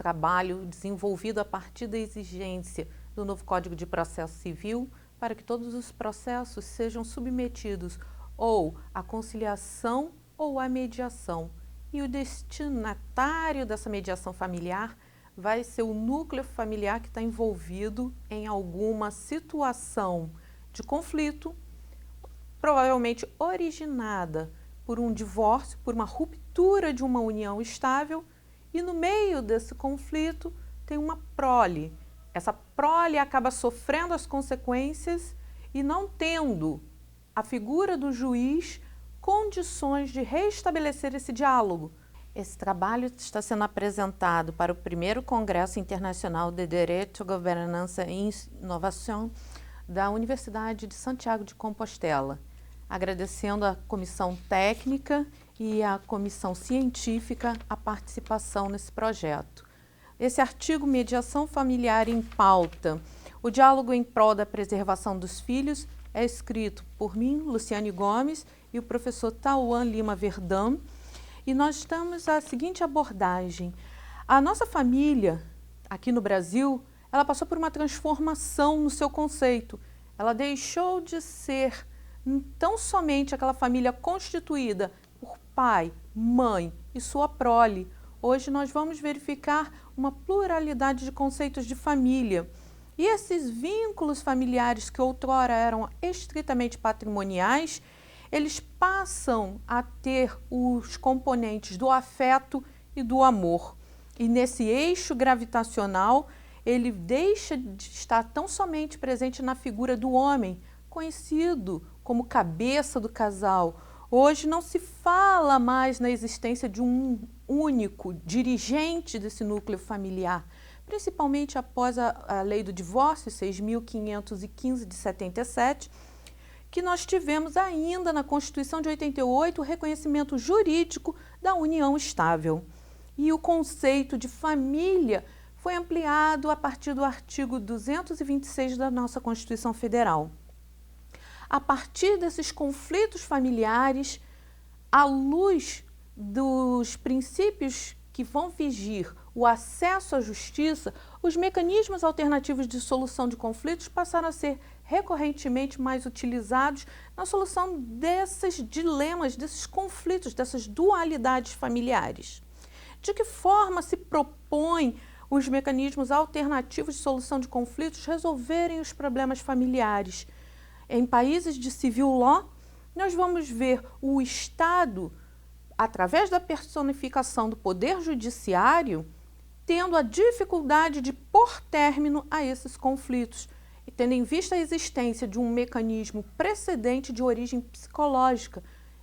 trabalho desenvolvido a partir da exigência do novo Código de Processo Civil para que todos os processos sejam submetidos ou à conciliação ou à mediação. E o destinatário dessa mediação familiar vai ser o núcleo familiar que está envolvido em alguma situação de conflito, provavelmente originada por um divórcio, por uma ruptura de uma união estável, e no meio desse conflito tem uma prole. Essa prole acaba sofrendo as consequências e não tendo a figura do juiz condições de restabelecer esse diálogo. Esse trabalho está sendo apresentado para o primeiro Congresso Internacional de Direito, Governança e Inovação da Universidade de Santiago de Compostela, agradecendo à comissão técnica e à comissão científica a participação nesse projeto. Esse artigo Mediação Familiar em Pauta, o diálogo em prol da preservação dos filhos, é escrito por mim, Luciane Gomes, e o professor Tauan Lima Verdão, e nós temos a seguinte abordagem. A nossa família, aqui no Brasil, ela passou por uma transformação no seu conceito. Ela deixou de ser tão somente aquela família constituída por pai, mãe e sua prole. Hoje nós vamos verificar uma pluralidade de conceitos de família. E esses vínculos familiares que outrora eram estritamente patrimoniais, eles passam a ter os componentes do afeto e do amor. E nesse eixo gravitacional, ele deixa de estar tão somente presente na figura do homem, conhecido como cabeça do casal. Hoje não se fala mais na existência de um único dirigente desse núcleo familiar, principalmente após a lei do divórcio, 6.515 de 77, que nós tivemos ainda na Constituição de 88 o reconhecimento jurídico da união estável. E o conceito de família foi ampliado a partir do artigo 226 da nossa Constituição Federal. A partir desses conflitos familiares, à luz dos princípios que vão vigir o acesso à justiça, os mecanismos alternativos de solução de conflitos passaram a ser recorrentemente mais utilizados na solução desses dilemas, desses conflitos, dessas dualidades familiares. De que forma se propõe os mecanismos alternativos de solução de conflitos resolverem os problemas familiares? Em países de civil law, nós vamos ver o Estado, através da personificação do poder judiciário, tendo a dificuldade de pôr término a esses conflitos, e tendo em vista a existência de um mecanismo precedente de origem psicológica,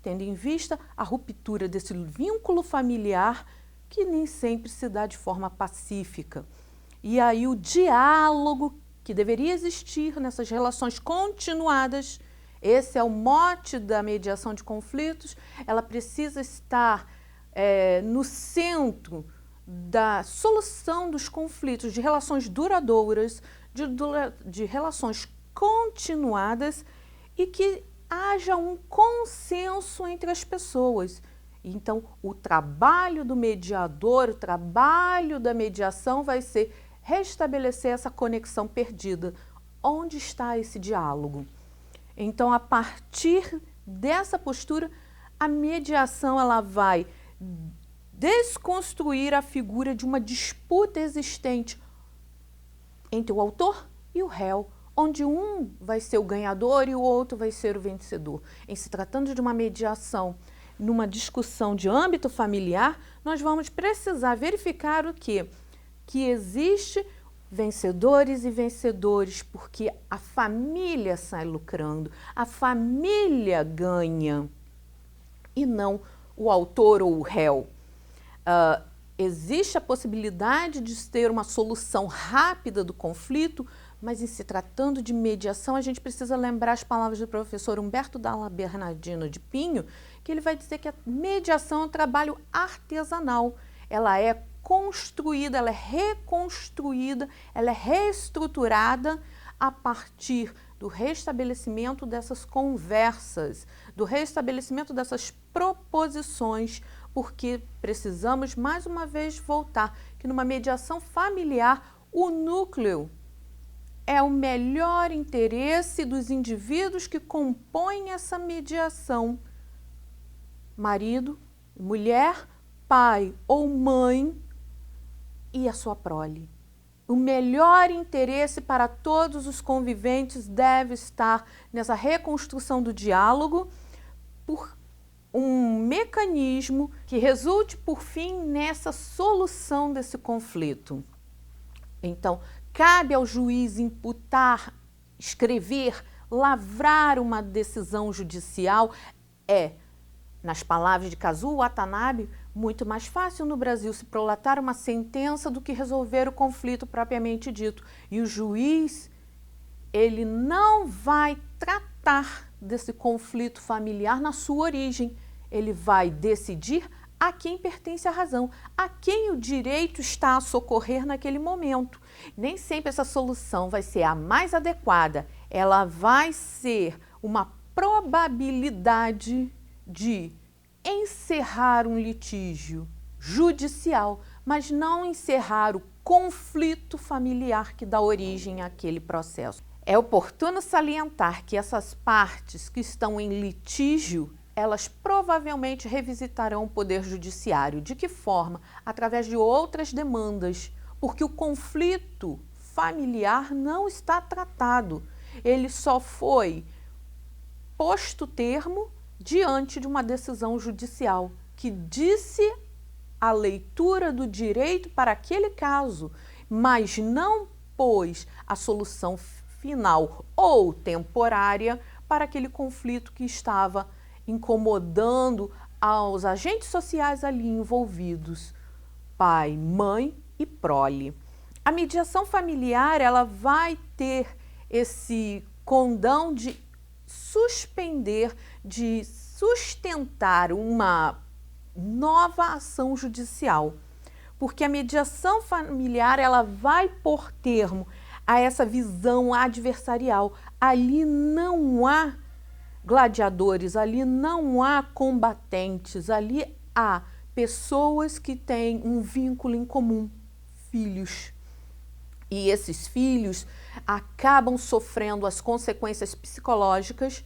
tendo em vista a ruptura desse vínculo familiar que nem sempre se dá de forma pacífica. E aí o diálogo que deveria existir nessas relações continuadas, esse é o mote da mediação de conflitos, ela precisa estar no centro da solução dos conflitos, de relações duradouras, de relações continuadas e que haja um consenso entre as pessoas. Então, o trabalho do mediador, o trabalho da mediação vai ser restabelecer essa conexão perdida. Onde está esse diálogo? Então, a partir dessa postura, a mediação ela vai desconstruir a figura de uma disputa existente entre o autor e o réu, onde um vai ser o ganhador e o outro vai ser o vencedor. Em se tratando de uma mediação, numa discussão de âmbito familiar, nós vamos precisar verificar o quê? Que existe vencedores e vencedores, porque a família sai lucrando, a família ganha, e não o autor ou o réu. Existe a possibilidade de ter uma solução rápida do conflito, mas em se tratando de mediação, a gente precisa lembrar as palavras do professor Humberto Dalla Bernardino de Pinho, que ele vai dizer que a mediação é um trabalho artesanal. Ela é construída, ela é reconstruída, ela é reestruturada a partir do restabelecimento dessas conversas, do restabelecimento dessas proposições, porque precisamos mais uma vez voltar que numa mediação familiar o núcleo é o melhor interesse dos indivíduos que compõem essa mediação. Marido, mulher, pai ou mãe e a sua prole. O melhor interesse para todos os conviventes deve estar nessa reconstrução do diálogo por um mecanismo que resulte, por fim, nessa solução desse conflito. Então, cabe ao juiz imputar, escrever, lavrar uma decisão judicial. Nas palavras de Kazuo Watanabe, muito mais fácil no Brasil se prolatar uma sentença do que resolver o conflito propriamente dito. E o juiz, ele não vai tratar desse conflito familiar na sua origem. Ele vai decidir a quem pertence a razão, a quem o direito está a socorrer naquele momento. Nem sempre essa solução vai ser a mais adequada. Ela vai ser uma probabilidade de encerrar um litígio judicial, mas não encerrar o conflito familiar que dá origem àquele processo. É oportuno salientar que essas partes que estão em litígio, elas provavelmente revisitarão o Poder Judiciário. De que forma? Através de outras demandas, porque o conflito familiar não está tratado. Ele só foi posto termo diante de uma decisão judicial que disse a leitura do direito para aquele caso, mas não pôs a solução final ou temporária para aquele conflito que estava incomodando aos agentes sociais ali envolvidos, pai, mãe e prole. A mediação familiar, ela vai ter esse condão de suspender, de sustentar uma nova ação judicial, porque a mediação familiar, ela vai pôr termo a essa visão adversarial. Ali não há gladiadores, ali não há combatentes, ali há pessoas que têm um vínculo em comum, filhos. E esses filhos acabam sofrendo as consequências psicológicas,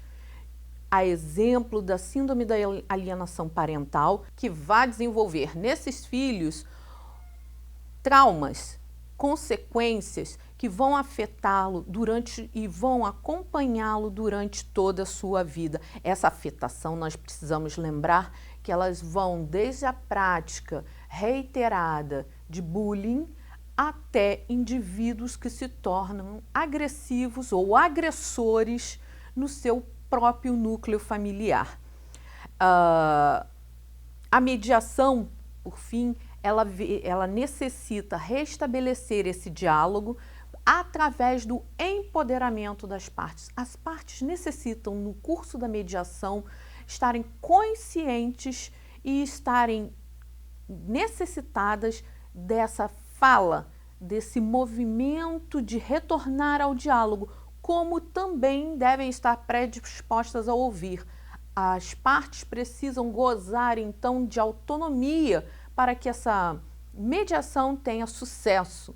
a exemplo da síndrome da alienação parental, que vai desenvolver nesses filhos traumas, consequências que vão afetá-lo e vão acompanhá-lo durante toda a sua vida. Essa afetação, nós precisamos lembrar que elas vão desde a prática reiterada de bullying até indivíduos que se tornam agressivos ou agressores no seu próprio núcleo familiar. A mediação, por fim, ela necessita restabelecer esse diálogo através do empoderamento das partes. As partes necessitam, no curso da mediação, estarem conscientes e estarem necessitadas dessa fala, desse movimento de retornar ao diálogo, como também devem estar predispostas a ouvir. As partes precisam gozar, então, de autonomia para que essa mediação tenha sucesso.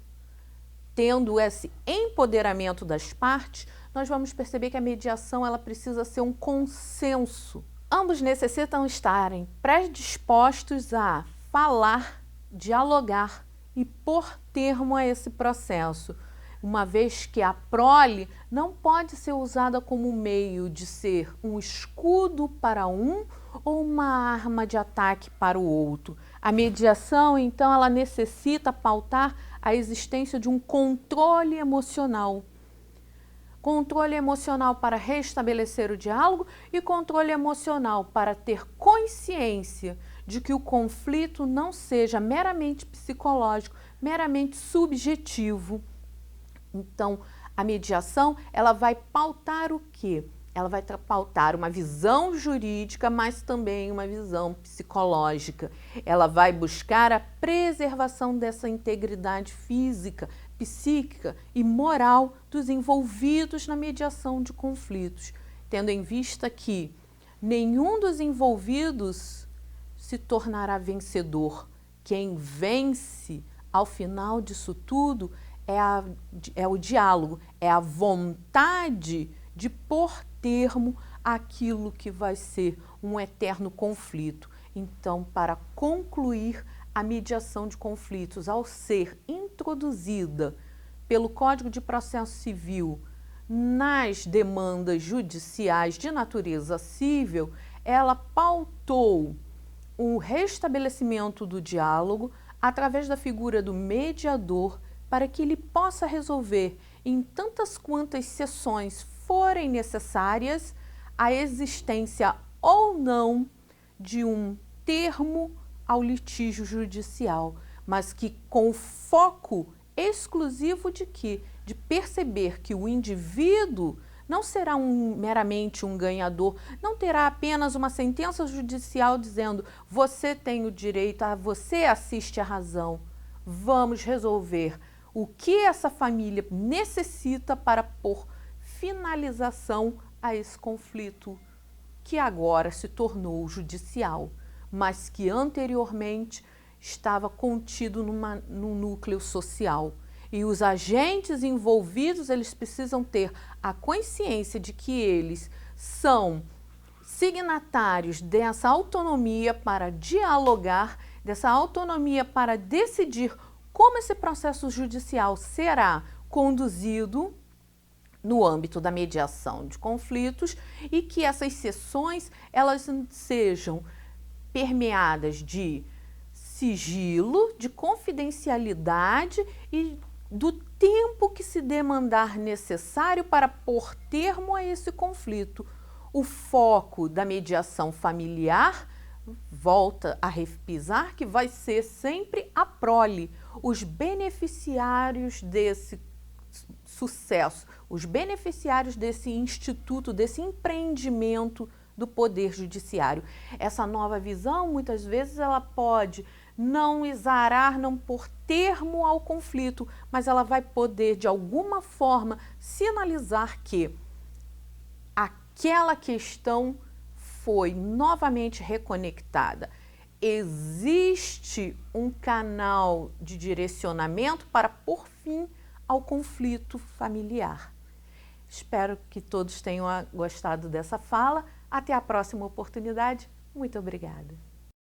Tendo esse empoderamento das partes, nós vamos perceber que a mediação ela precisa ser um consenso. Ambos necessitam estarem predispostos a falar, dialogar e pôr termo a esse processo, uma vez que a prole não pode ser usada como meio de ser um escudo para um ou uma arma de ataque para o outro. A mediação, então, ela necessita pautar a existência de um controle emocional. Controle emocional para restabelecer o diálogo e controle emocional para ter consciência de que o conflito não seja meramente psicológico, meramente subjetivo. Então, a mediação, ela vai pautar o quê? Ela vai pautar uma visão jurídica, mas também uma visão psicológica. Ela vai buscar a preservação dessa integridade física, psíquica e moral dos envolvidos na mediação de conflitos, tendo em vista que nenhum dos envolvidos se tornará vencedor. Quem vence ao final disso tudo é o diálogo, é a vontade de pôr termo àquilo que vai ser um eterno conflito. Então, para concluir, a mediação de conflitos, ao ser introduzida pelo Código de Processo Civil nas demandas judiciais de natureza civil, ela pautou o restabelecimento do diálogo através da figura do mediador para que ele possa resolver em tantas quantas sessões forem necessárias a existência ou não de um termo ao litígio judicial, mas que com foco exclusivo de quê? De perceber que o indivíduo não será meramente um ganhador, não terá apenas uma sentença judicial dizendo você tem o direito, você assiste à razão. Vamos resolver o que essa família necessita para pôr finalização a esse conflito que agora se tornou judicial, mas que anteriormente estava contido num núcleo social. E os agentes envolvidos, eles precisam ter a consciência de que eles são signatários dessa autonomia para dialogar, dessa autonomia para decidir como esse processo judicial será conduzido no âmbito da mediação de conflitos e que essas sessões elas sejam permeadas de sigilo, de confidencialidade e do tempo que se demandar necessário para pôr termo a esse conflito. O foco da mediação familiar volta a repisar que vai ser sempre a prole, os beneficiários desse sucesso, os beneficiários desse instituto, desse empreendimento do Poder Judiciário. Essa nova visão, muitas vezes, ela pode não exarar, não pôr termo ao conflito, mas ela vai poder, de alguma forma, sinalizar que aquela questão foi novamente reconectada. Existe um canal de direcionamento para pôr fim ao conflito familiar. Espero que todos tenham gostado dessa fala. Até a próxima oportunidade. Muito obrigada.